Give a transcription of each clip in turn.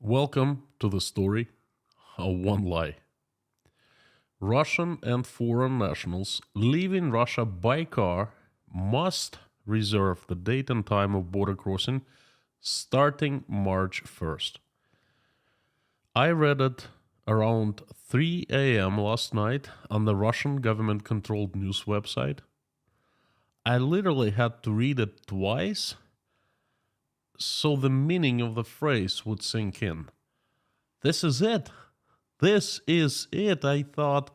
Welcome to the story of one lie. Russian and foreign nationals leaving Russia by car must reserve the date and time of border crossing starting March 1st. I read it around 3 a.m. last night on the Russian government controlled news website. I literally had to read it twice so the meaning of the phrase would sink in. This is it. This is it. I thought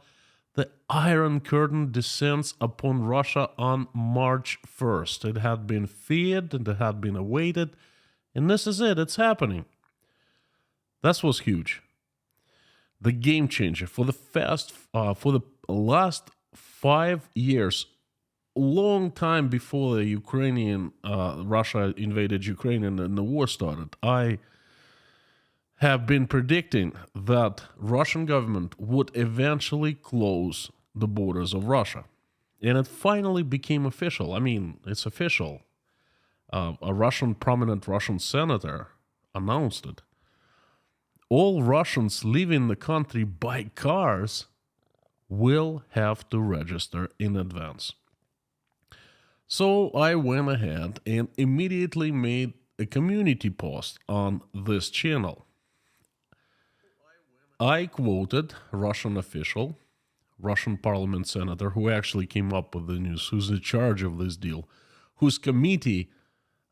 the Iron Curtain descends upon Russia on March 1st. It had been feared and it had been awaited. And this is it. It's happening. That was huge. The game changer for the last 5 years, long time before the Russia invaded Ukraine and the war started, I have been predicting that Russian government would eventually close the borders of Russia. And it finally became official. I mean, it's official. A prominent Russian senator announced it. All Russians leaving the country by cars will have to register in advance. So I went ahead and immediately made a community post on this channel. I quoted Russian official, Russian parliament senator, who actually came up with the news, who's in charge of this deal, whose committee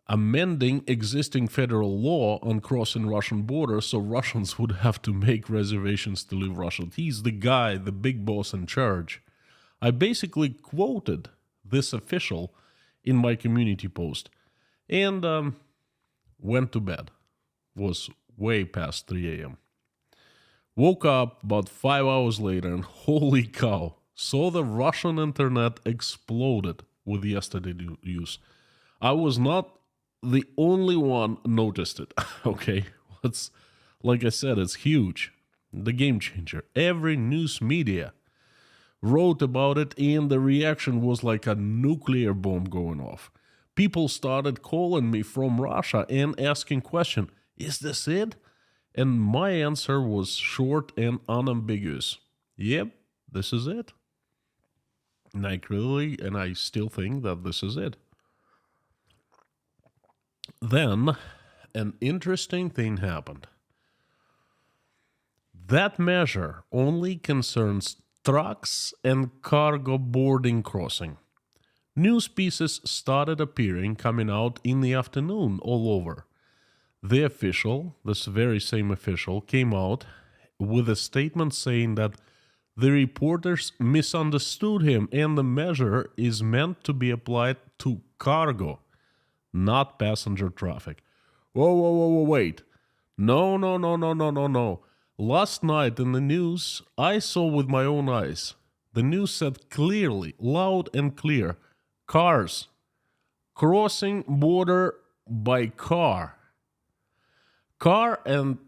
amending existing federal law on crossing Russian borders so Russians would have to make reservations to leave Russia. He's the guy, the big boss in charge. I basically quoted this official in my community post and went to bed. It was way past 3 a.m. Woke up about 5 hours later and holy cow, saw the Russian internet exploded with yesterday's news. I was not the only one noticed it. Okay, it's like I said, it's huge. The game changer. Every news media wrote about it, and the reaction was like a nuclear bomb going off. People started calling me from Russia and asking question, is this it? And my answer was short and unambiguous. Yep, this is it. And I still think that this is it. Then an interesting thing happened. That measure only concerns trucks and cargo boarding crossing. News pieces started appearing, coming out in the afternoon all over. The official, this very same official, came out with a statement saying that the reporters misunderstood him and the measure is meant to be applied to cargo, not passenger traffic. Whoa, wait. No. Last night in the news, I saw with my own eyes. The news said clearly, loud and clear, cars crossing border by car. Car and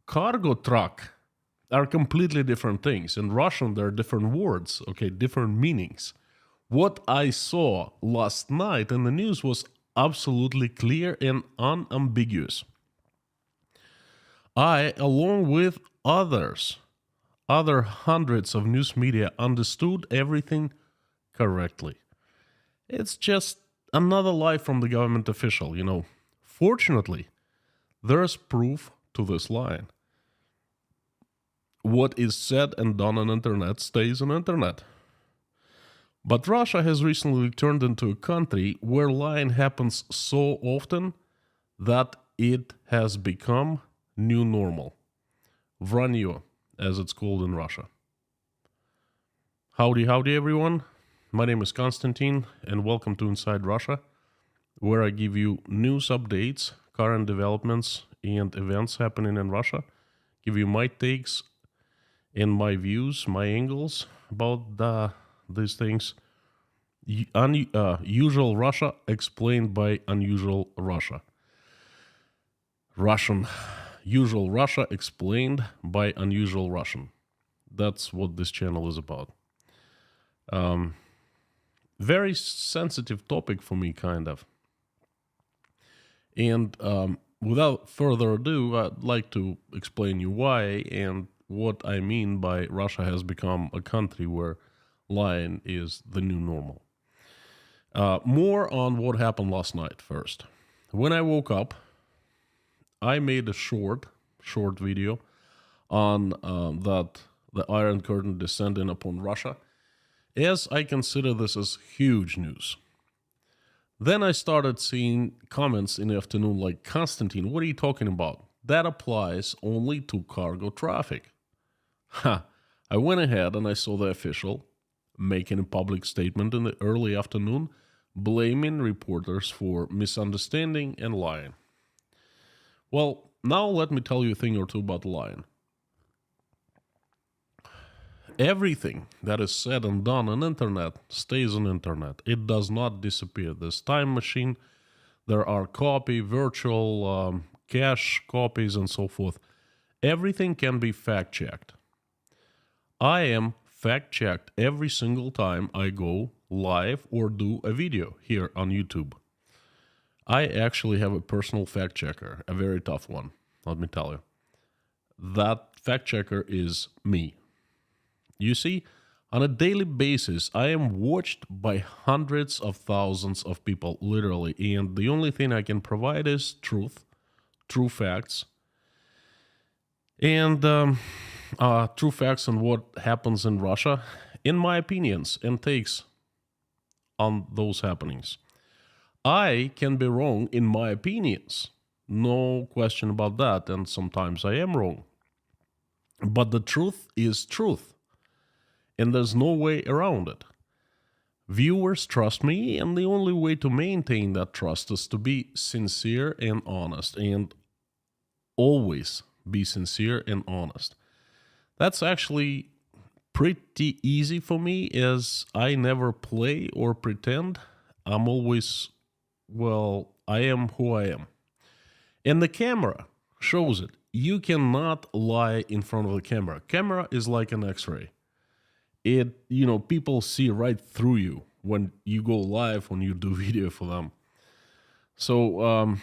cargo truck are completely different things. In Russian, there are different words, okay, different meanings. What I saw last night in the news was absolutely clear and unambiguous. I, along with other hundreds of news media, understood everything correctly. It's just another lie from the government official, you know. Fortunately, there's proof to this line. What is said and done on internet stays on internet. But Russia has recently turned into a country where lying happens so often that it has become new normal. Vranyo, as it's called in Russia. Howdy everyone. My name is Konstantin and welcome to Inside Russia, where I give you news updates, current developments and events happening in Russia, give you my takes and my views, my angles about these things. Usual Russia explained by unusual Russia. Usual Russia explained by unusual Russian. That's what this channel is about. Very sensitive topic for me, kind of. And without further ado, I'd like to explain you why and what I mean by Russia has become a country where lying is the new normal. More on what happened last night first. When I woke up, I made a short video on that the Iron Curtain descending upon Russia, as I consider this as huge news. Then I started seeing comments in the afternoon like, Konstantin, what are you talking about? That applies only to cargo traffic. Ha! I went ahead and I saw the official making a public statement in the early afternoon, blaming reporters for misunderstanding and lying. Well, now let me tell you a thing or two about lying. Everything that is said and done on internet stays on internet. It does not disappear. This time machine, there are virtual cache copies and so forth. Everything can be fact-checked. I am fact-checked every single time I go live or do a video here on YouTube. I actually have a personal fact-checker, a very tough one, let me tell you. That fact-checker is me. You see, on a daily basis, I am watched by hundreds of thousands of people, literally, and the only thing I can provide is truth, true facts, and true facts on what happens in Russia, in my opinions and takes on those happenings. I can be wrong in my opinions, no question about that, and sometimes I am wrong. But the truth is truth. And there's no way around it. Viewers trust me, and the only way to maintain that trust is to be sincere and honest, and always be sincere and honest. That's actually pretty easy for me, as I never play or pretend. I'm always, I am who I am. And the camera shows it. You cannot lie in front of the camera. Camera is like an X-ray. People see right through you when you go live, when you do video for them. So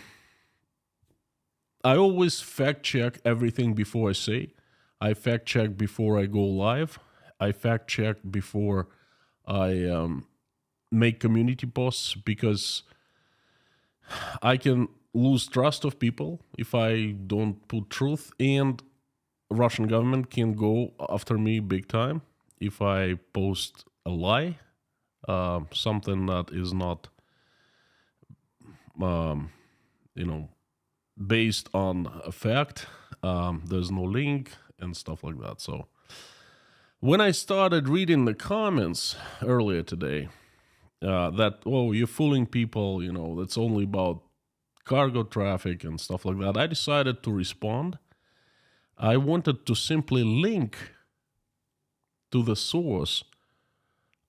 I always fact check everything before I say. I fact check before I go live. I fact check before I make community posts, because I can lose trust of people if I don't put truth, and Russian government can go after me big time if I post a lie, something that is not, based on a fact. There's no link and stuff like that. So when I started reading the comments earlier today, you're fooling people, that's only about cargo traffic and stuff like that, I decided to respond. I wanted to simply link to the source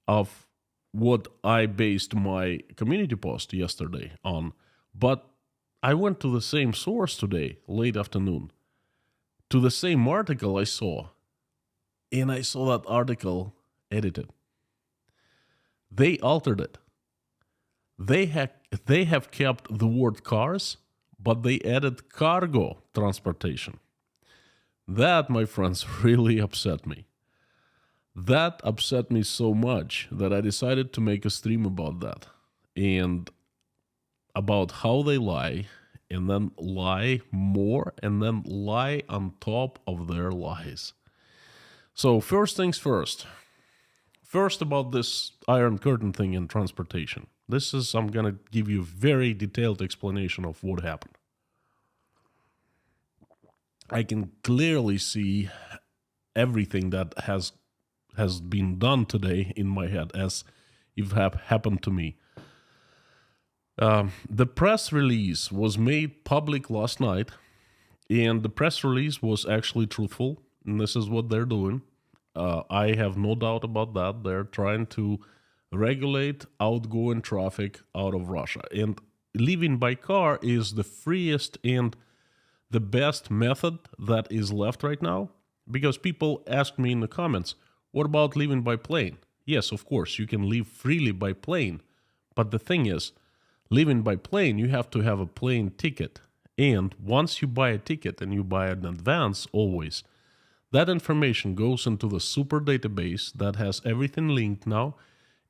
of what I based my community post yesterday on. But I went to the same source today, late afternoon, to the same article I saw. And I saw that article edited. They altered it. They have kept the word cars, but they added cargo transportation. That, my friends, really upset me. That upset me so much that I decided to make a stream about that, and about how they lie, and then lie more, and then lie on top of their lies. So first things first. First, about this Iron Curtain thing in transportation. I'm going to give you a very detailed explanation of what happened. I can clearly see everything that has been done today in my head, as it happened to me. The press release was made public last night, and the press release was actually truthful, and this is what they're doing. I have no doubt about that. They're trying to regulate outgoing traffic out of Russia, and leaving by car is the freest and the best method that is left right now, because people ask me in the comments, what about leaving by plane? Yes, of course, you can leave freely by plane. But the thing is, leaving by plane, you have to have a plane ticket. And once you buy a ticket and you buy it in advance, always, that information goes into the super database that has everything linked now.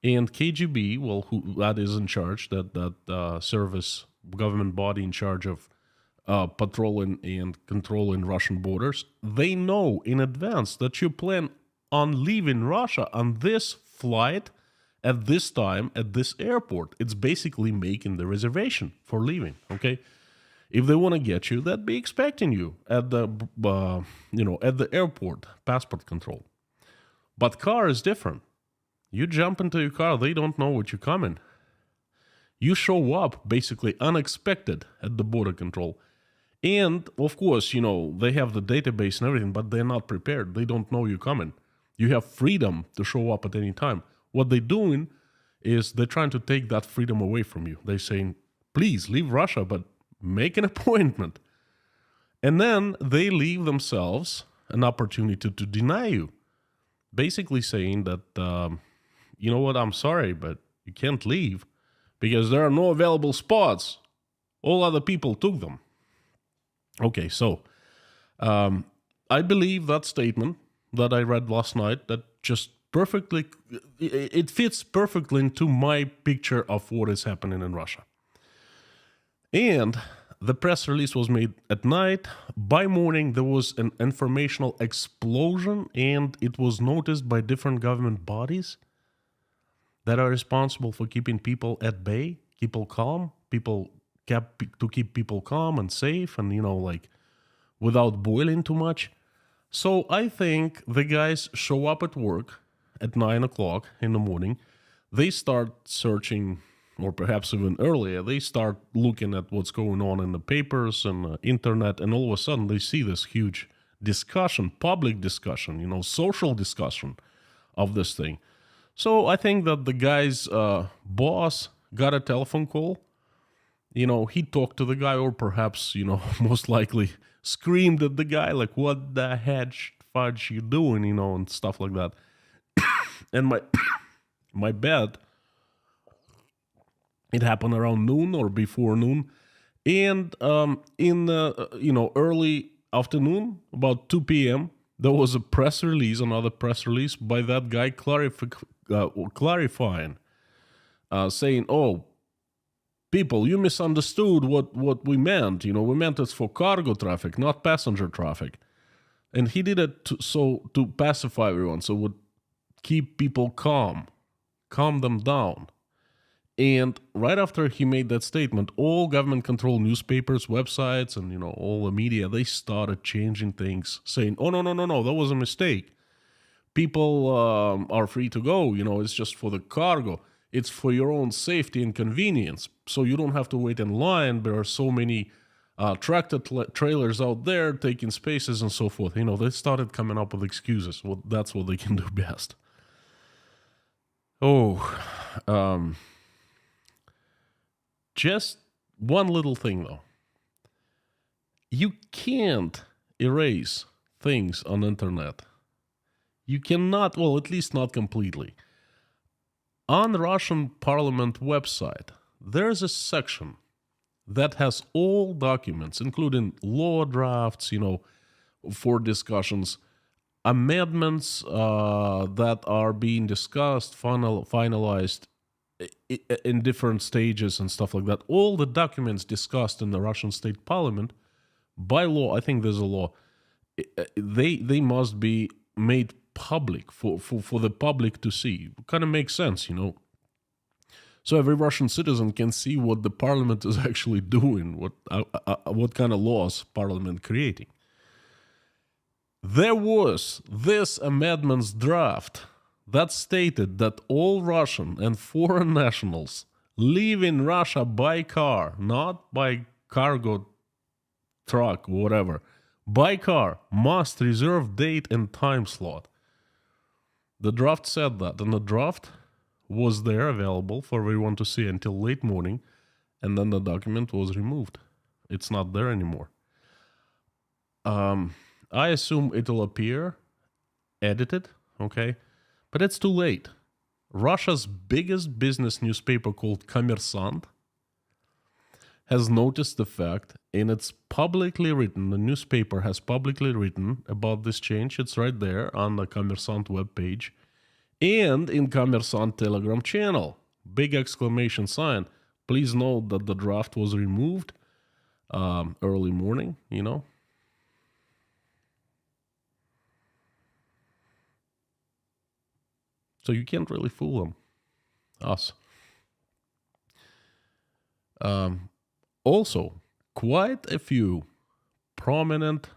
And KGB, well, who that is in charge, that service government body in charge of patrolling and controlling Russian borders, they know in advance that you plan on leaving Russia on this flight at this time at this airport. It's basically making the reservation for leaving. Okay, if they want to get you, they'd be expecting you at the at the airport, passport control. But car is different. You jump into your car, they don't know what you're coming. You show up basically unexpected at the border control. And of course, they have the database and everything, but they're not prepared. They don't know you're coming. You have freedom to show up at any time. What they're doing is they're trying to take that freedom away from you. They're saying, please leave Russia, but make an appointment. And then they leave themselves an opportunity to deny you. Basically saying that, you know what, I'm sorry, but you can't leave because there are no available spots. All other people took them. Okay, so I believe that statement that I read last night that just perfectly, it fits perfectly into my picture of what is happening in Russia. And the press release was made at night. By morning, there was an informational explosion, and it was noticed by different government bodies that are responsible for keeping people at bay, people calm, to keep people calm and safe and, without boiling too much. So I think the guys show up at work at 9 o'clock in the morning. They start searching, or perhaps even earlier, they start looking at what's going on in the papers and the internet, and all of a sudden they see this huge discussion, public discussion, social discussion of this thing. So I think that the guy's boss got a telephone call. He talked to the guy, or perhaps, most likely screamed at the guy, like, what the heck fudge you doing, and stuff like that. And my bet, it happened around noon or before noon. And in the, early afternoon, about 2 p.m., there was a press release, another press release by that guy clarifying, saying, oh, people, you misunderstood what we meant. We meant it's for cargo traffic, not passenger traffic. And he did it to pacify everyone, so it would keep people calm them down. And right after he made that statement, all government-controlled newspapers, websites, and, all the media, they started changing things, saying, oh, no, that was a mistake. People are free to go, it's just for the cargo. It's for your own safety and convenience, so you don't have to wait in line. There are so many tractor trailers out there taking spaces and so forth. They started coming up with excuses. Well, that's what they can do best. Just one little thing, though. You can't erase things on the internet. You cannot, well, at least not completely. On the Russian parliament website, there's a section that has all documents, including law drafts, for discussions, amendments that are being discussed, finalized in different stages and stuff like that. All the documents discussed in the Russian state parliament, by law, I think there's a law, they must be made public for the public to see. Kind of makes sense, So every Russian citizen can see what the parliament is actually doing, what kind of laws parliament creating. There was this amendments draft that stated that all Russian and foreign nationals leaving Russia by car, not by cargo truck, whatever, by car, must reserve date and time slot. The draft said that, and the draft was there available for everyone to see until late morning, and then the document was removed. It's not there anymore. I assume it'll appear edited, okay? But it's too late. Russia's biggest business newspaper called Kommersant has noticed the fact, and it's publicly written, the newspaper has publicly written about this change. It's right there on the Kommersant webpage and in Kommersant Telegram channel. Big exclamation sign. Please note that the draft was removed early morning, So you can't really fool them. Us. Also, quite a few prominent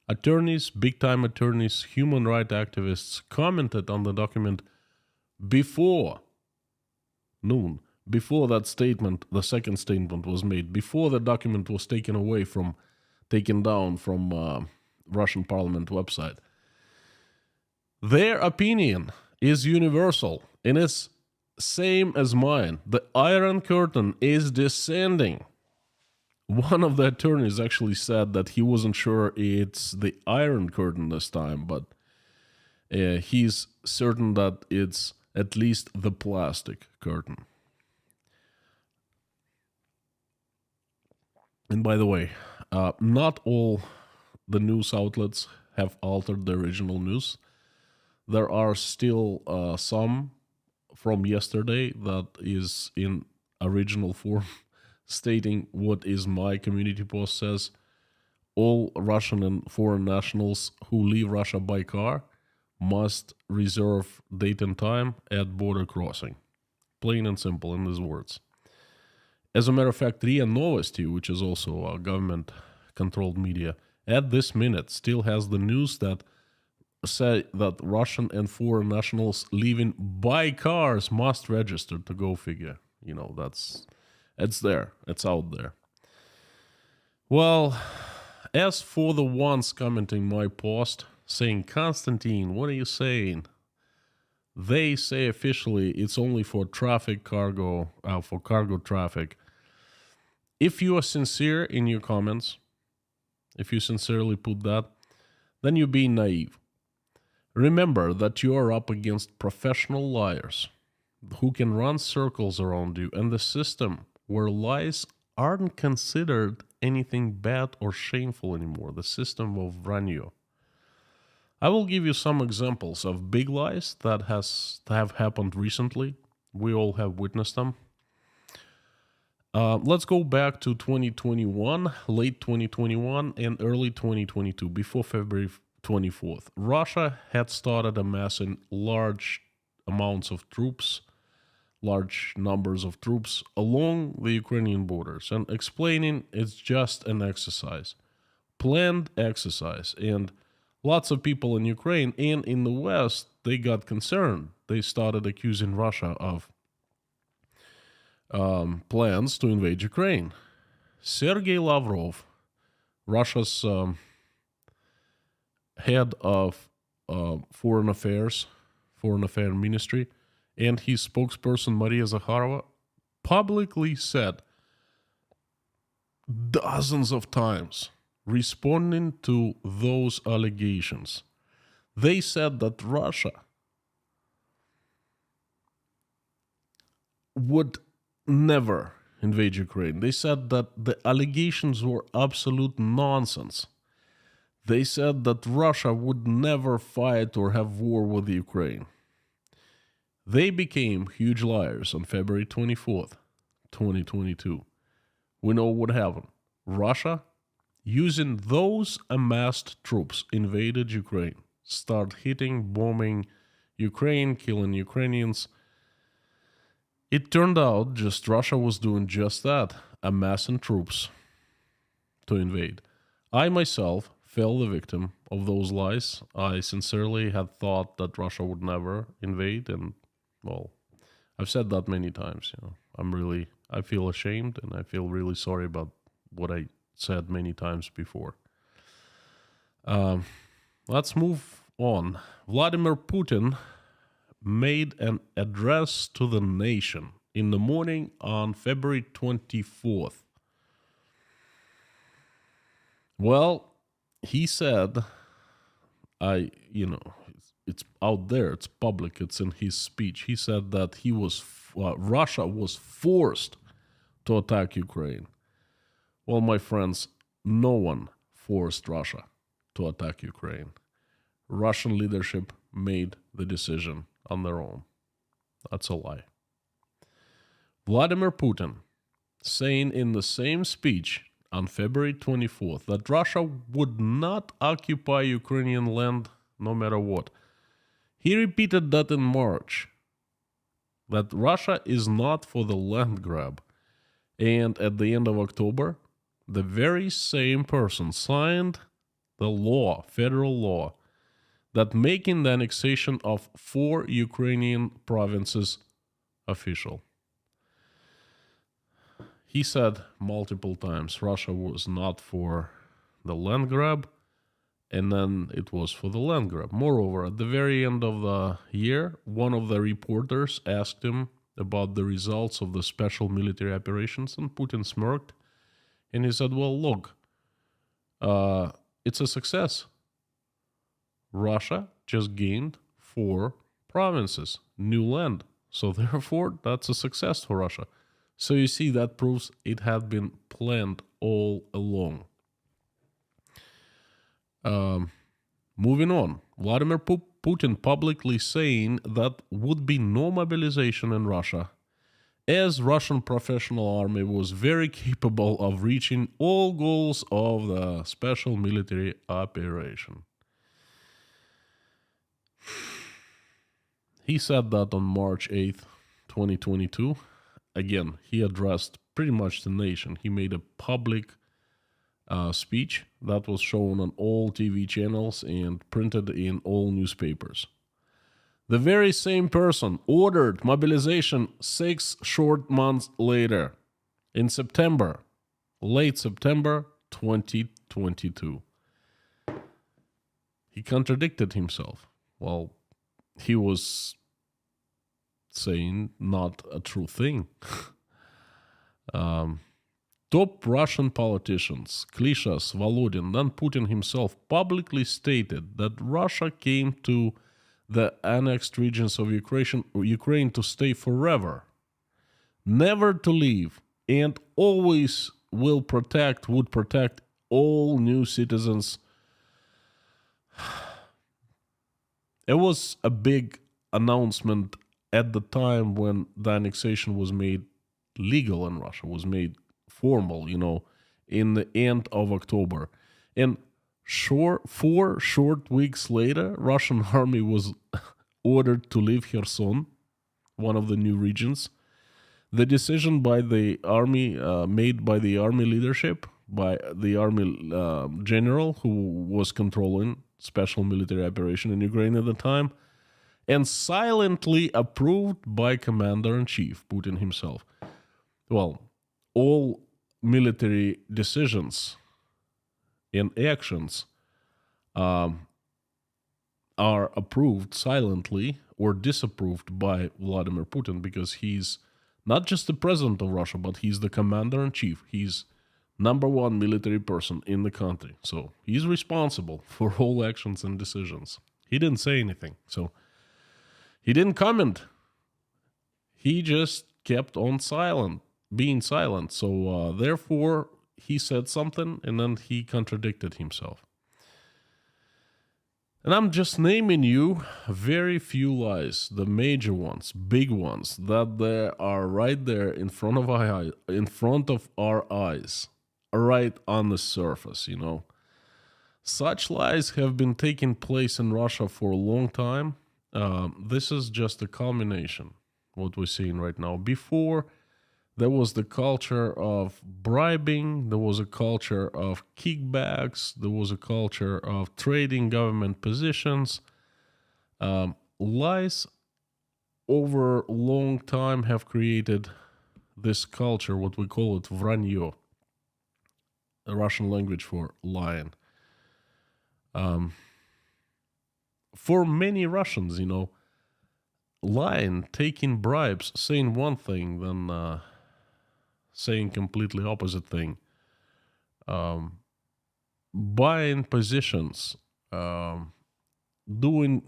attorneys, big-time attorneys, human rights activists commented on the document before noon, before that statement, the second statement was made, before the document was taken down from Russian parliament website. Their opinion is universal and it's same as mine. The Iron Curtain is descending. One of the attorneys actually said that he wasn't sure it's the Iron Curtain this time, but he's certain that it's at least the plastic curtain. And by the way, not all the news outlets have altered the original news. There are still some from yesterday that is in original form stating what is my community post says. All Russian and foreign nationals who leave Russia by car must reserve date and time at border crossing. Plain and simple in these words. As a matter of fact, RIA Novosti, which is also a government-controlled media, at this minute still has the news that say that Russian and foreign nationals leaving by cars must register. To go figure. It's there. It's out there. Well, as for the ones commenting my post saying, Konstantin, what are you saying? They say officially it's only for cargo traffic. If you are sincere in your comments, if you sincerely put that, then you're being naive. Remember that you are up against professional liars who can run circles around you, and the system where lies aren't considered anything bad or shameful anymore. The system will run you. I will give you some examples of big lies that have happened recently. We all have witnessed them. Let's go back to 2021, late 2021 and early 2022, before February 24th. Russia had started amassing large amounts of troops, large numbers of troops along the Ukrainian borders, and explaining it's just an exercise, planned exercise. And lots of people in Ukraine and in the West, they got concerned. They started accusing Russia of plans to invade Ukraine. Sergei Lavrov, Russia's head of foreign affairs ministry, and his spokesperson Maria Zakharova publicly said dozens of times, responding to those allegations. They said that Russia would never invade Ukraine. They said that the allegations were absolute nonsense. They said that Russia would never fight or have war with Ukraine. They became huge liars on February 24th, 2022. We know what happened. Russia, using those amassed troops, invaded Ukraine, started hitting, bombing Ukraine, killing Ukrainians. It turned out Russia was doing just that, amassing troops to invade. I myself fell the victim of those lies. I sincerely had thought that Russia would never invade, and well, I've said that many times. I feel ashamed, and I feel really sorry about what I said many times before. Let's move on. Vladimir Putin made an address to the nation in the morning on February 24th. Well, he said, it's out there, it's public, it's in his speech. He said that Russia was forced to attack Ukraine. Well, my friends, no one forced Russia to attack Ukraine. Russian leadership made the decision on their own. That's a lie. Vladimir Putin saying in the same speech on February 24th that Russia would not occupy Ukrainian land no matter what. He repeated that in March, that Russia is not for the land grab. And at the end of October, the very same person signed the law, federal law, that making the annexation of 4 Ukrainian provinces official. He said multiple times Russia was not for the land grab, and then it was for the land grab. Moreover, at the very end of the year, one of the reporters asked him about the results of the special military operations, and Putin smirked, and he said, well, look, it's a success. Russia just gained 4 provinces, new land. So therefore, that's a success for Russia. So you see, that proves it had been planned all along. Moving on, Vladimir Putin publicly saying that would be no mobilization in Russia, as Russian professional army was very capable of reaching all goals of the special military operation. He said that on March 8th, 2022. Again, he addressed pretty much the nation. He made a public speech that was shown on all TV channels and printed in all newspapers. The very same person ordered mobilization 6 short months later, in September, late September 2022. He contradicted himself. Well, he was saying not a true thing. Top Russian politicians, Klishas, Volodin, and Putin himself publicly stated that Russia came to the annexed regions of Ukraine to stay forever, never to leave, and always would protect all new citizens. It was a big announcement at the time when the annexation was made legal in Russia, was made formal, in the end of October. And 4 short weeks later, Russian army was ordered to leave Kherson, one of the new regions. The decision by the army, made by the army leadership, by the army general who was controlling special military operation in Ukraine at the time, and silently approved by Commander-in-Chief, Putin himself. Well, all military decisions and actions are approved silently or disapproved by Vladimir Putin, because he's not just the president of Russia, but he's the Commander-in-Chief. He's #1 military person in the country. So he's responsible for all actions and decisions. He didn't say anything. So he didn't comment. He just kept on being silent. So therefore, he said something and then he contradicted himself. And I'm just naming you very few lies, the major ones, big ones, that they are right there in front of our eyes, right on the surface, Such lies have been taking place in Russia for a long time. This is just a culmination, what we're seeing right now. Before, there was the culture of bribing, there was a culture of kickbacks, there was a culture of trading government positions. Lies over a long time have created this culture, what we call it vranyo, a Russian language for lying. For many Russians, lying, taking bribes, saying one thing, then saying completely opposite thing, buying positions, doing,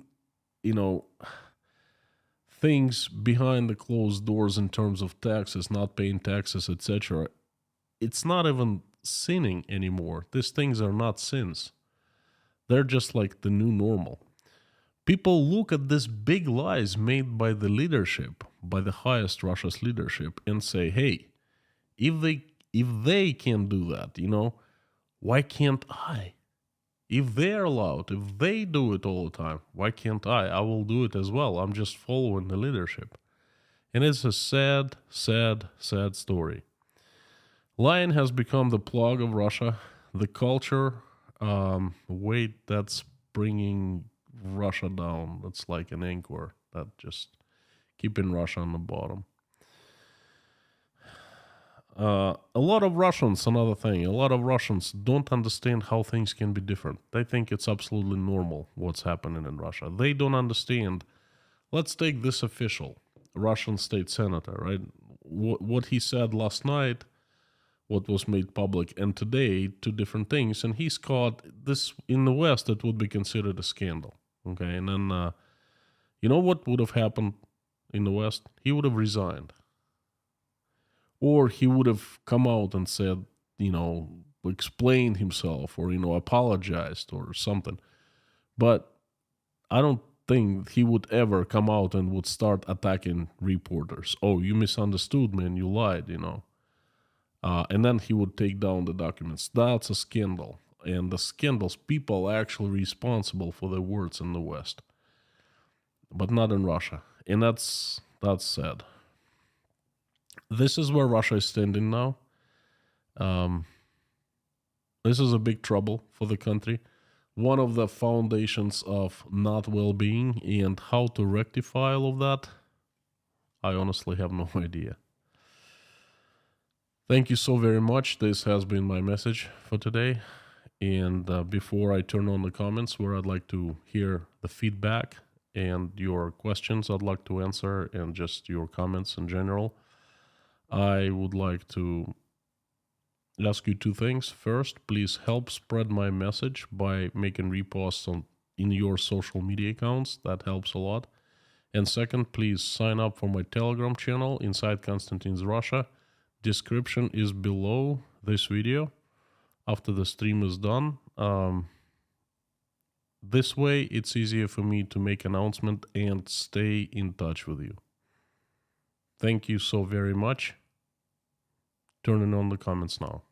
things behind the closed doors in terms of taxes, not paying taxes, etc., it's not even sinning anymore. These things are not sins. They're just like the new normal. People look at these big lies made by the leadership, by the highest Russia's leadership, and say, hey, if they can do that, why can't I? If they're allowed, if they do it all the time, why can't I? I will do it as well. I'm just following the leadership. And it's a sad, sad, sad story. Lying has become the plague of Russia. The culture, weight that's bringing Russia down. It's like an anchor that just keeping Russia on the bottom. A lot of Russians, another thing, a lot of Russians don't understand how things can be different. They think it's absolutely normal what's happening in Russia. They don't understand. Let's take this official, Russian state senator, right? What he said last night, what was made public, and today, two different things. And he's caught this in the West, it would be considered a scandal. Okay, and then you know what would have happened in the West? He would have resigned. Or he would have come out and said, explained himself or, apologized or something. But I don't think he would ever come out and would start attacking reporters. Oh, you misunderstood me and you lied, and then he would take down the documents. That's a scandal. And the scandals, people are actually responsible for their words in the West. But not in Russia. And that's sad. This is where Russia is standing now. This is a big trouble for the country. One of the foundations of not well-being, and how to rectify all of that, I honestly have no idea. Thank you so very much. This has been my message for today. And before I turn on the comments, where I'd like to hear the feedback and your questions I'd like to answer, and just your comments in general, I would like to ask you two things. First, please help spread my message by making reposts in your social media accounts. That helps a lot. And second, please sign up for my Telegram channel, Inside Konstantin's Russia. Description is below this video after the stream is done. This way, it's easier for me to make announcement and stay in touch with you. Thank you so very much. Turning on the comments now.